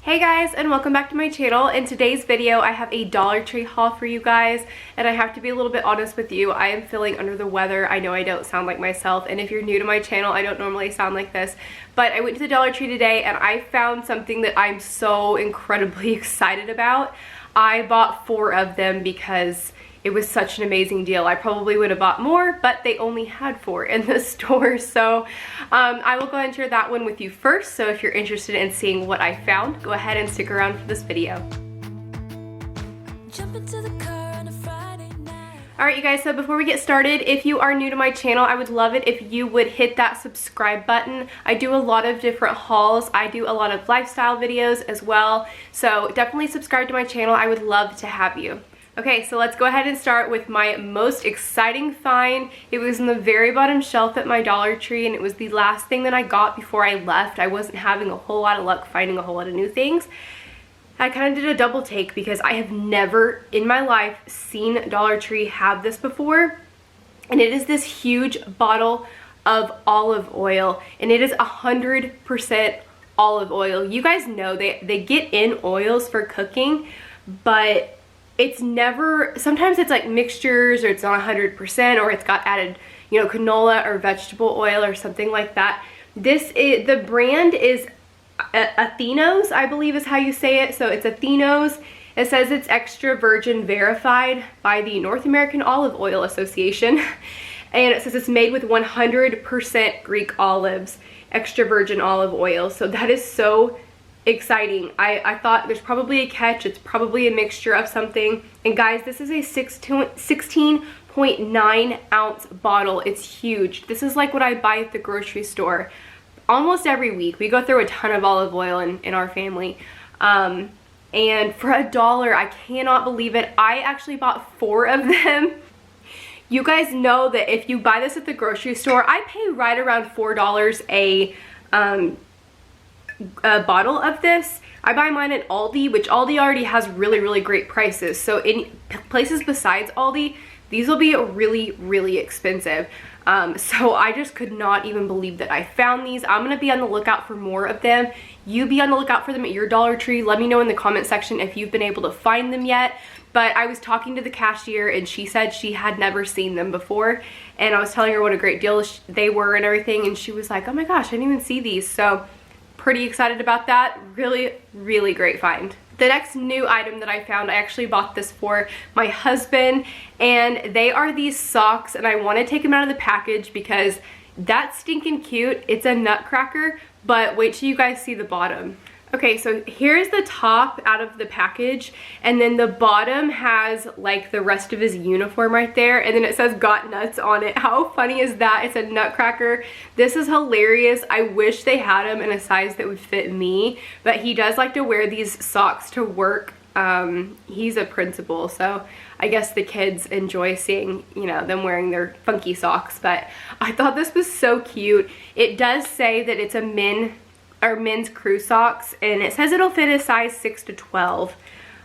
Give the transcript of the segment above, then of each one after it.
Hey guys, and welcome back to my channel. In today's video I have a Dollar Tree haul for you guys, and I have to be a little bit honest with you. I am feeling under the weather. I know I don't sound like myself, and if you're new to my channel, I don't normally sound like this, but I went to the Dollar Tree today and I found something that I'm so incredibly excited about. I bought 4 of them because it was such an amazing deal. I probably would have bought more, but they only had 4 in the store. So I will go ahead and share that one with you first. So if you're interested in seeing what I found, go ahead and stick around for this video. Alright you guys, so before we get started, if you are new to my channel, I would love it if you would hit that subscribe button. I do a lot of different hauls. I do a lot of lifestyle videos as well. So definitely subscribe to my channel. I would love to have you. Okay, so let's go ahead and start with my most exciting find. It was in the very bottom shelf at my Dollar Tree, and it was the last thing that I got before I left. I wasn't having a whole lot of luck finding a whole lot of new things. I kind of did a double take because I have never in my life seen Dollar Tree have this before. And it is this huge bottle of olive oil, and it is 100% olive oil. You guys know they get in oils for cooking, but it's never, sometimes it's like mixtures, or it's not 100%, or it's got added, you know, canola or vegetable oil or something like that. The brand is Athenos, I believe is how you say it. So it's Athenos. It says it's extra virgin verified by the North American Olive Oil Association. And it says it's made with 100% Greek olives, extra virgin olive oil. So that is so exciting. I thought there's probably a catch. It's probably a mixture of something. And guys, this is a 16.9 ounce bottle. It's huge. This is like what I buy at the grocery store almost every week. We go through a ton of olive oil in our family. And for $1, I cannot believe it. I actually bought 4 of them. You guys know that if you buy this at the grocery store, I pay right around $4 a bottle of this. I buy mine at Aldi, which Aldi already has really great prices. So in places besides Aldi, these will be really expensive. So I just could not even believe that I found these. I'm gonna be on the lookout for more of them. You be on the lookout for them at your Dollar Tree. Let me know in the comment section if you've been able to find them yet. But I was talking to the cashier and she said she had never seen them before, and I was telling her what a great deal they were and everything, and she was like, oh my gosh, I didn't even see these. So pretty excited about that. Really great find. The next new item that I found, I actually bought this for my husband, and they are these socks, and I want to take them out of the package because that's stinking cute. It's a nutcracker, but wait till you guys see the bottom. Okay, so here's the top out of the package, and then the bottom has like the rest of his uniform right there, and then it says "Got Nuts" on it. How funny is that? It's a nutcracker. This is hilarious. I wish they had him in a size that would fit me, but he does like to wear these socks to work. He's a principal, so I guess the kids enjoy seeing, you know, them wearing their funky socks, but I thought this was so cute. It does say that it's a men's crew socks, and it says it'll fit a size 6 to 12,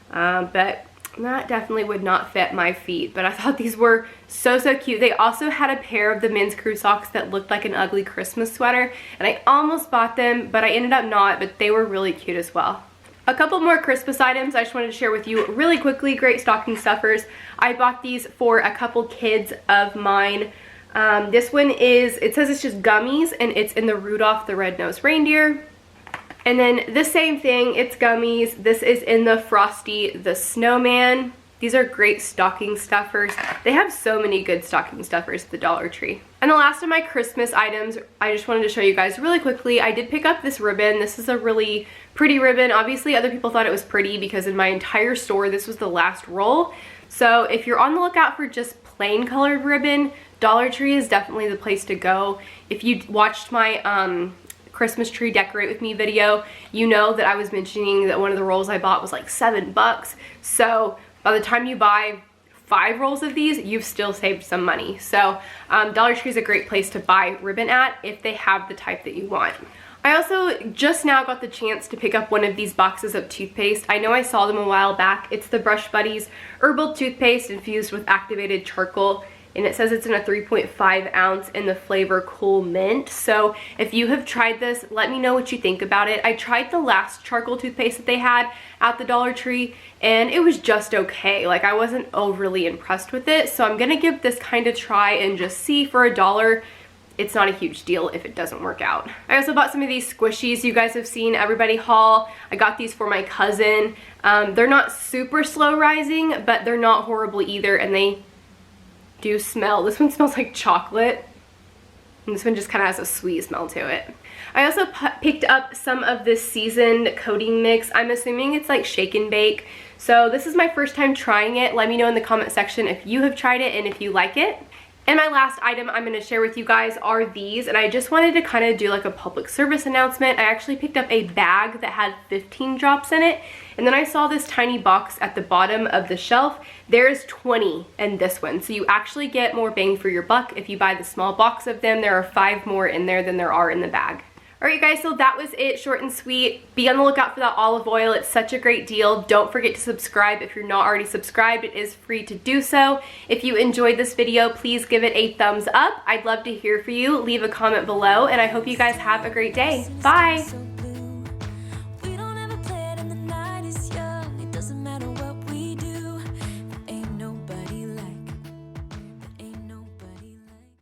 but that definitely would not fit my feet. But I thought these were so cute. They also had a pair of the men's crew socks that looked like an ugly Christmas sweater, and I almost bought them, but I ended up not. But they were really cute as well. A couple more Christmas items I just wanted to share with you really quickly. Great stocking stuffers. I bought these for a couple kids of mine. This one is, it says it's just gummies, and it's in the Rudolph the Red-Nosed Reindeer. And then the same thing, it's gummies. This is in the Frosty the Snowman. These are great stocking stuffers. They have so many good stocking stuffers at the Dollar Tree. And the last of my Christmas items, I just wanted to show you guys really quickly. I did pick up this ribbon. This is a really pretty ribbon. Obviously, other people thought it was pretty because in my entire store, this was the last roll. So if you're on the lookout for just plain colored ribbon, Dollar Tree is definitely the place to go. If you watched my Christmas tree decorate with me video, you know that I was mentioning that one of the rolls I bought was like $7. So by the time you buy 5 rolls of these, you've still saved some money. So Dollar Tree is a great place to buy ribbon at if they have the type that you want. I also just now got the chance to pick up one of these boxes of toothpaste. I know I saw them a while back. It's the Brush Buddies Herbal Toothpaste infused with activated charcoal. and it says it's in a 3.5 ounce in the flavor Cool Mint. So if you have tried this, let me know what you think about it. I tried the last charcoal toothpaste that they had at the Dollar Tree, and it was just okay. Like, I wasn't overly impressed with it, so I'm gonna give this kind of try and just see. For $1, it's not a huge deal if it doesn't work out. I also bought some of these squishies you guys have seen everybody haul. I got these for my cousin. They're not super slow rising, but they're not horrible either, and they do smell. This one smells like chocolate, and this one just kind of has a sweet smell to it. I also picked up some of this seasoned coating mix. I'm assuming it's like shake and bake. So this is my first time trying it. Let me know in the comment section if you have tried it and if you like it. And my last item I'm going to share with you guys are these, and I just wanted to kind of do like a public service announcement. I actually picked up a bag that had 15 drops in it, and then I saw this tiny box at the bottom of the shelf. There's 20 in this one, so you actually get more bang for your buck if you buy the small box of them. There are 5 more in there than there are in the bag. Alright guys, so that was it, short and sweet. Be on the lookout for that olive oil. It's such a great deal. Don't forget to subscribe if you're not already subscribed. It is free to do so. If you enjoyed this video, please give it a thumbs up. I'd love to hear from you. Leave a comment below, and I hope you guys have a great day. Bye!